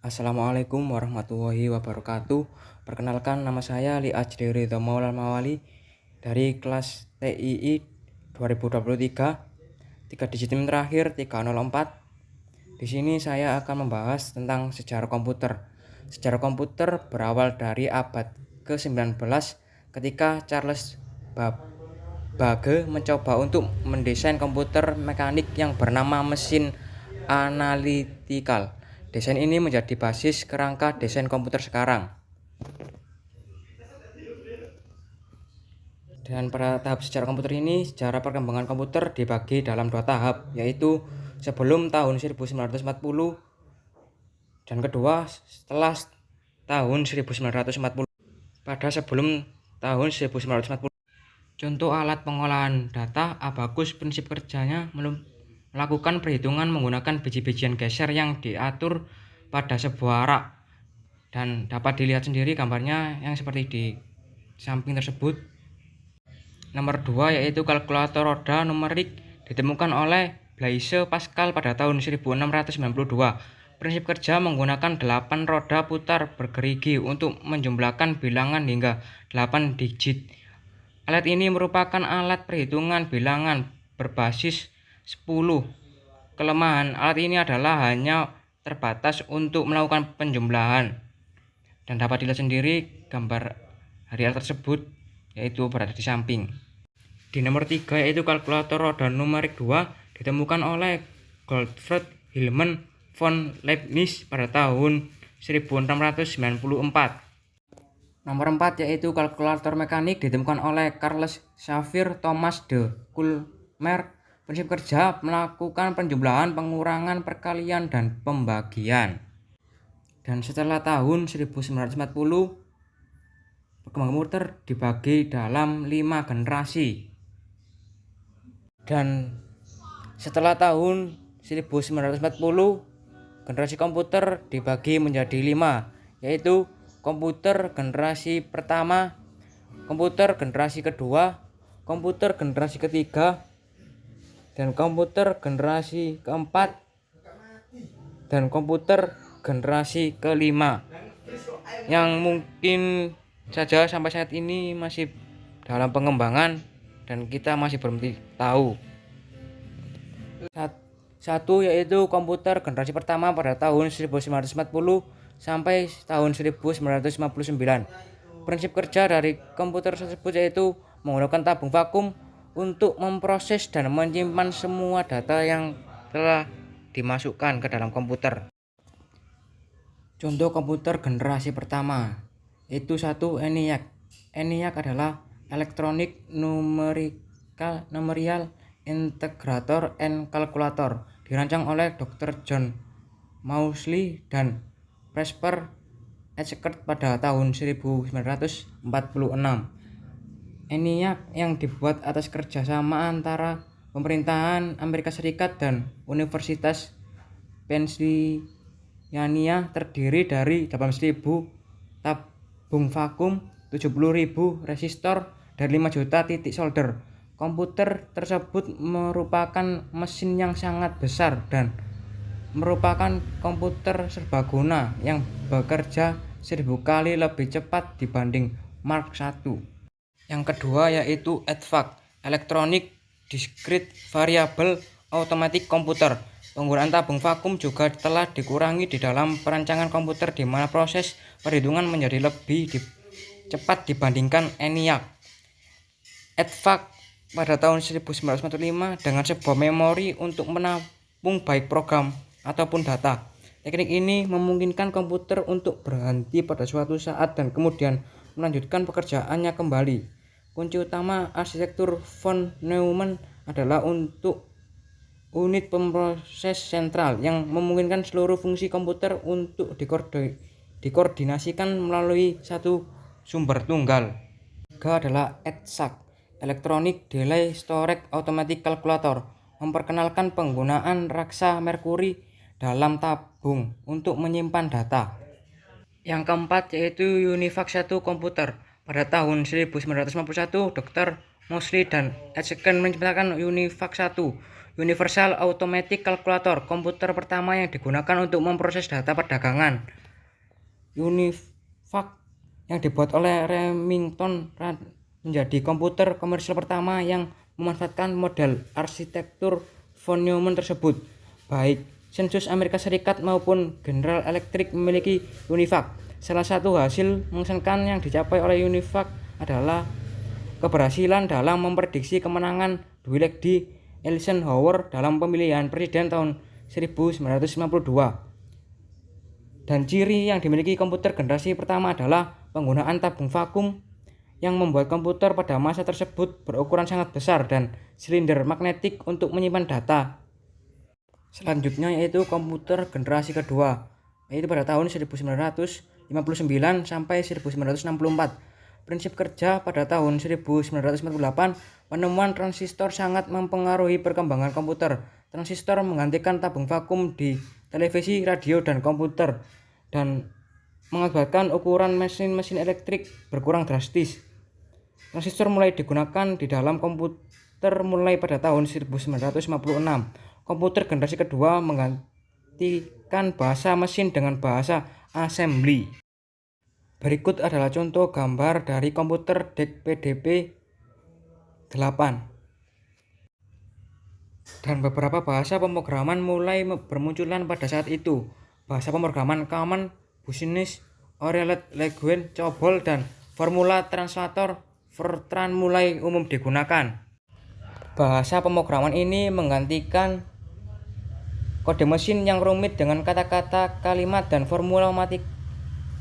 Assalamualaikum warahmatullahi wabarakatuh. Perkenalkan, nama saya Li Ajri Ridho Maulal Mawali dari kelas TII 2023, 3 digit NIM terakhir 304. Di sini saya akan membahas tentang sejarah komputer. Sejarah komputer berawal dari abad ke-19 ketika Charles Babbage mencoba untuk mendesain komputer mekanik yang bernama mesin analytical. Desain ini menjadi basis kerangka desain komputer sekarang. Dan pada tahap sejarah komputer ini, sejarah perkembangan komputer dibagi dalam 2 tahap, yaitu sebelum tahun 1940 dan kedua setelah tahun 1940. Pada sebelum tahun 1940, contoh alat pengolahan data abacus, prinsip kerjanya melakukan perhitungan menggunakan biji-bijian geser yang diatur pada sebuah rak, dan dapat dilihat sendiri gambarnya yang seperti di samping tersebut. Nomor 2 yaitu kalkulator roda numerik, ditemukan oleh Blaise Pascal pada tahun 1692. Prinsip kerja menggunakan 8 roda putar bergerigi untuk menjumlahkan bilangan hingga 8 digit. Alat ini merupakan alat perhitungan bilangan berbasis 10. Kelemahan alat ini adalah hanya terbatas untuk melakukan penjumlahan, dan dapat dilihat sendiri gambar dari alat tersebut, yaitu berada di samping. Di nomor 3 yaitu kalkulator roda numerik 2, ditemukan oleh Gottfried Wilhelm von Leibniz pada tahun 1694. Nomor 4 yaitu kalkulator mekanik, ditemukan oleh Carles Xavier Thomas de Coulommiers. Prinsip kerja melakukan penjumlahan, pengurangan, perkalian, dan pembagian. Dan setelah tahun 1940, perkembangan komputer dibagi dalam 5 generasi. Dan setelah tahun 1940, generasi komputer dibagi menjadi 5, yaitu komputer generasi pertama, komputer generasi kedua, komputer generasi ketiga, dan komputer generasi keempat, dan komputer generasi kelima, yang mungkin saja sampai saat ini masih dalam pengembangan dan kita masih belum tahu. Satu yaitu komputer generasi pertama pada tahun 1940 sampai tahun 1959. Prinsip kerja dari komputer tersebut yaitu menggunakan tabung vakum untuk memproses dan menyimpan semua data yang telah dimasukkan ke dalam komputer. Contoh komputer generasi pertama yaitu 1. ENIAC. ENIAC adalah Electronic Numerical Integrator and Calculator, dirancang oleh Dr. John Mauchly dan Presper Eckert pada tahun 1946. ENIAC yang dibuat atas kerjasama antara pemerintahan Amerika Serikat dan Universitas Pennsylvania terdiri dari 18.000 tabung vakum, 70.000 resistor, dan 5 juta titik solder. Komputer tersebut merupakan mesin yang sangat besar dan merupakan komputer serbaguna yang bekerja 1000 kali lebih cepat dibanding Mark I. Yang kedua yaitu EDVAC, Electronic Discrete Variable Automatic Computer. Penggunaan tabung vakum juga telah dikurangi di dalam perancangan komputer, di mana proses perhitungan menjadi lebih cepat dibandingkan ENIAC. EDVAC pada tahun 1945 dengan sebuah memori untuk menampung baik program ataupun data. Teknik ini memungkinkan komputer untuk berhenti pada suatu saat dan kemudian melanjutkan pekerjaannya kembali. Kunci utama arsitektur von Neumann adalah untuk unit pemroses sentral yang memungkinkan seluruh fungsi komputer untuk dikoordinasikan melalui satu sumber tunggal. Ketiga adalah EDSAC, Electronic Delay Storage Automatic Calculator, memperkenalkan penggunaan raksa merkuri dalam tabung untuk menyimpan data. Yang keempat yaitu UNIVAC 1 komputer. Pada tahun 1951, Dr. Mosley dan Eckert menciptakan UNIVAC 1. Universal Automatic Calculator, komputer pertama yang digunakan untuk memproses data perdagangan. UNIVAC yang dibuat oleh Remington Rand menjadi komputer komersial pertama yang memanfaatkan model arsitektur von Neumann tersebut. Baik Sensus Amerika Serikat maupun General Electric memiliki UNIVAC. Salah satu hasil mengesankan yang dicapai oleh UNIVAC adalah keberhasilan dalam memprediksi kemenangan duel di Eisenhower dalam pemilihan presiden tahun 1952. Dan ciri yang dimiliki komputer generasi pertama adalah penggunaan tabung vakum yang membuat komputer pada masa tersebut berukuran sangat besar dan silinder magnetik untuk menyimpan data. Selanjutnya yaitu komputer generasi kedua, yaitu pada tahun 1959 sampai 1964. Prinsip kerja pada tahun 1948, penemuan transistor sangat mempengaruhi perkembangan komputer. Transistor menggantikan tabung vakum di televisi, radio, dan komputer, dan mengakibatkan ukuran mesin-mesin elektrik berkurang drastis. Transistor mulai digunakan di dalam komputer mulai pada tahun 1956. Komputer generasi kedua menggantikan bahasa mesin dengan bahasa assembly. Berikut adalah contoh gambar dari komputer DEC PDP-8. Dan beberapa bahasa pemrograman mulai bermunculan pada saat itu. Bahasa pemrograman Common, Business, Oriented Language, COBOL, dan Formula Translator Fortran mulai umum digunakan. Bahasa pemrograman ini menggantikan kode mesin yang rumit dengan kata-kata, kalimat, dan formula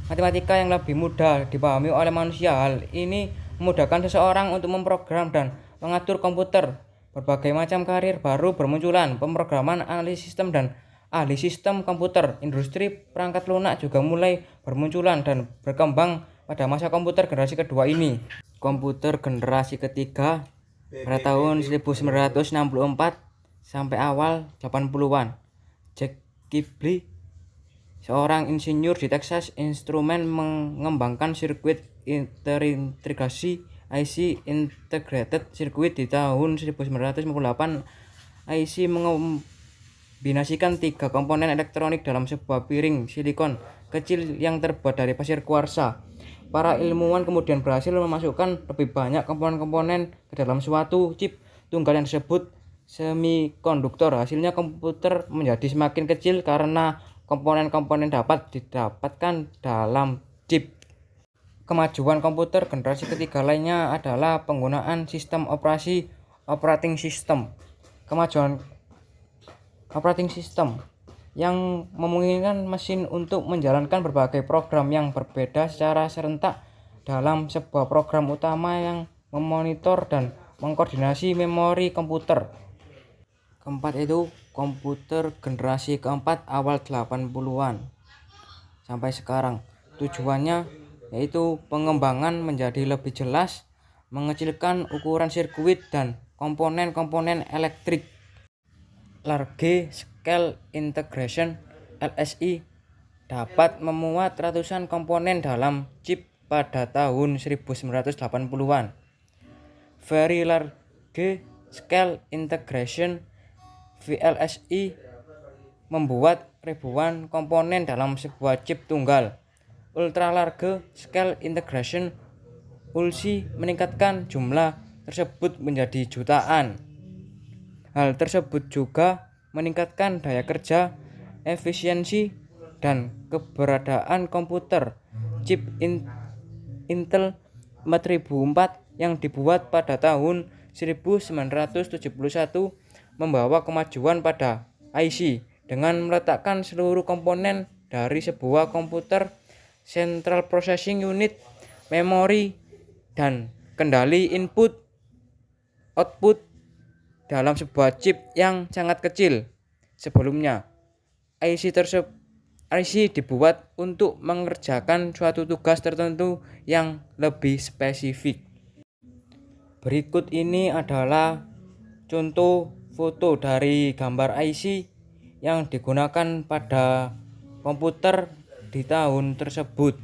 matematika yang lebih mudah dipahami oleh manusia. Hal ini memudahkan seseorang untuk memprogram dan mengatur komputer. Berbagai macam karir baru bermunculan, pemrograman, analis sistem, dan ahli sistem komputer. Industri perangkat lunak juga mulai bermunculan dan berkembang pada masa komputer generasi kedua ini. Komputer generasi ketiga pada tahun 1964 sampai awal 80-an. Jack Kibble, seorang insinyur di Texas Instruments, mengembangkan sirkuit terintegrasi IC Integrated Circuit di tahun 1958. IC mengombinasikan 3 komponen elektronik dalam sebuah piring silikon kecil yang terbuat dari pasir kuarsa. Para ilmuwan kemudian berhasil memasukkan lebih banyak komponen-komponen ke dalam suatu chip tunggal yang disebut semikonduktor. Hasilnya komputer menjadi semakin kecil karena komponen-komponen dapat didapatkan dalam chip. Kemajuan komputer generasi ketiga lainnya adalah penggunaan sistem operasi operating system. Kemajuan operating system yang memungkinkan mesin untuk menjalankan berbagai program yang berbeda secara serentak dalam sebuah program utama yang memonitor dan mengkoordinasi memori komputer. Keempat itu komputer generasi keempat awal 80-an sampai sekarang. Tujuannya yaitu pengembangan menjadi lebih jelas, mengecilkan ukuran sirkuit dan komponen-komponen elektrik. Large Scale Integration (LSI) dapat memuat ratusan komponen dalam chip pada tahun 1980-an. Very Large Scale Integration (VLSI) membuat ribuan komponen dalam sebuah chip tunggal. Ultra Large Scale Integration (ULSI) meningkatkan jumlah tersebut menjadi jutaan. Hal tersebut juga meningkatkan daya kerja, efisiensi, dan keberadaan komputer. Chip Intel 4004 yang dibuat pada tahun 1971 membawa kemajuan pada IC dengan meletakkan seluruh komponen dari sebuah komputer, Central Processing Unit, memori, dan kendali input output dalam sebuah chip yang sangat kecil. Sebelumnya, IC dibuat untuk mengerjakan suatu tugas tertentu yang lebih spesifik. Berikut ini adalah contoh foto dari gambar IC yang digunakan pada komputer di tahun tersebut.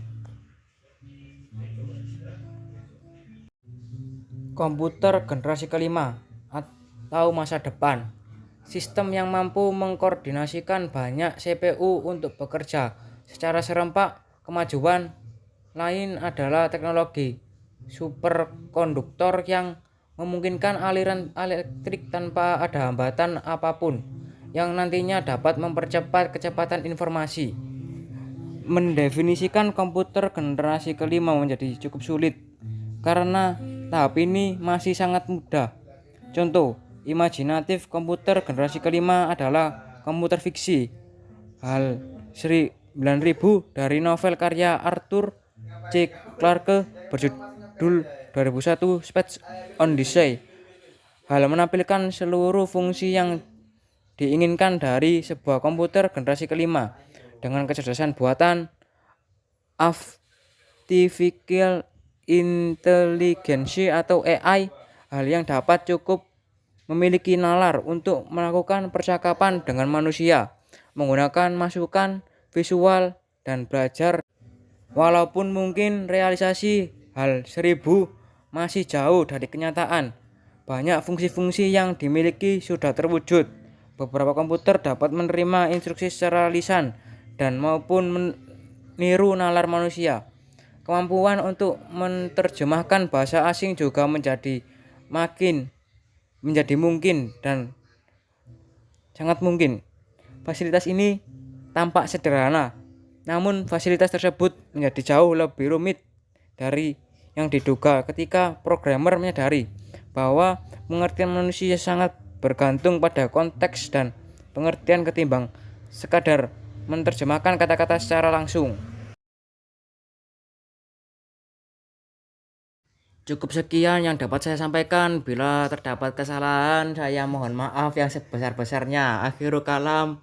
Komputer generasi kelima atau masa depan. sistem yang mampu mengkoordinasikan banyak CPU untuk bekerja secara serempak. Kemajuan lain adalah teknologi superkonduktor yang memungkinkan aliran elektrik tanpa ada hambatan apapun, yang nantinya dapat mempercepat kecepatan informasi. Mendefinisikan komputer generasi kelima menjadi cukup sulit karena tahap ini masih sangat mudah. Contoh imajinatif komputer generasi kelima adalah komputer fiksi HAL 9000 dari novel karya Arthur C. Clarke berjudul 2001 Space Odyssey. HAL menampilkan seluruh fungsi yang diinginkan dari sebuah komputer generasi kelima dengan kecerdasan buatan, artificial intelligence atau AI, hal yang dapat cukup memiliki nalar untuk melakukan percakapan dengan manusia, menggunakan masukan visual dan belajar. Walaupun mungkin realisasi HAL 1000 masih jauh dari kenyataan, banyak fungsi-fungsi yang dimiliki sudah terwujud. Beberapa komputer dapat menerima instruksi secara lisan dan maupun meniru nalar manusia. Kemampuan untuk menerjemahkan bahasa asing juga menjadi mungkin dan sangat mungkin. Fasilitas ini tampak sederhana, namun fasilitas tersebut menjadi jauh lebih rumit dari yang diduga ketika programmer menyadari bahwa pengertian manusia sangat bergantung pada konteks dan pengertian ketimbang sekadar menerjemahkan kata-kata secara langsung. Cukup sekian yang dapat saya sampaikan. Bila terdapat kesalahan, saya mohon maaf yang sebesar-besarnya. Akhirul kalam,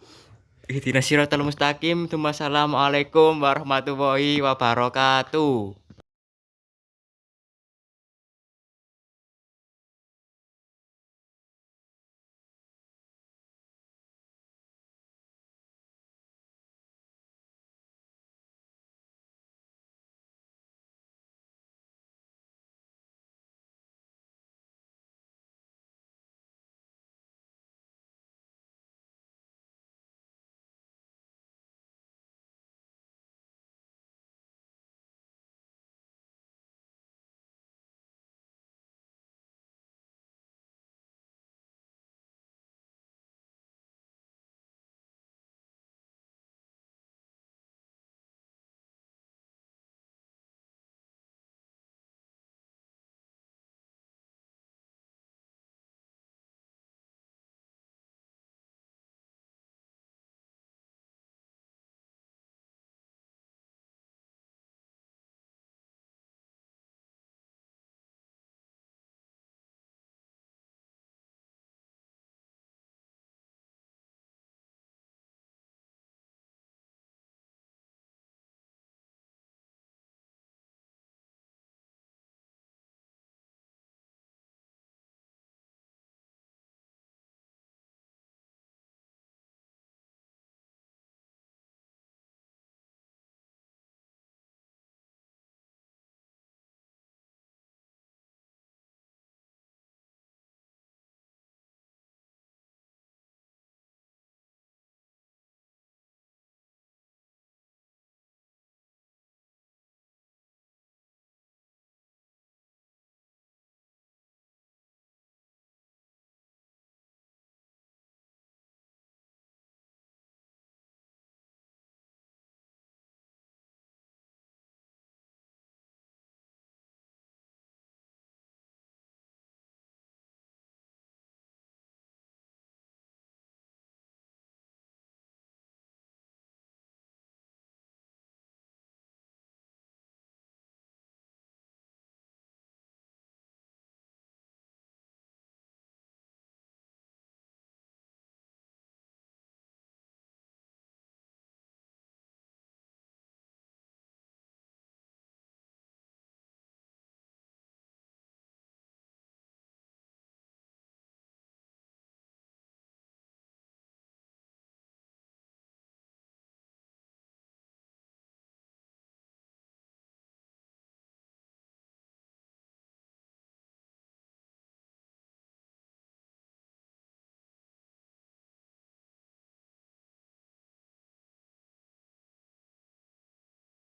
ihdinas siratal mustaqim. Assalamualaikum warahmatullahi wabarakatuh.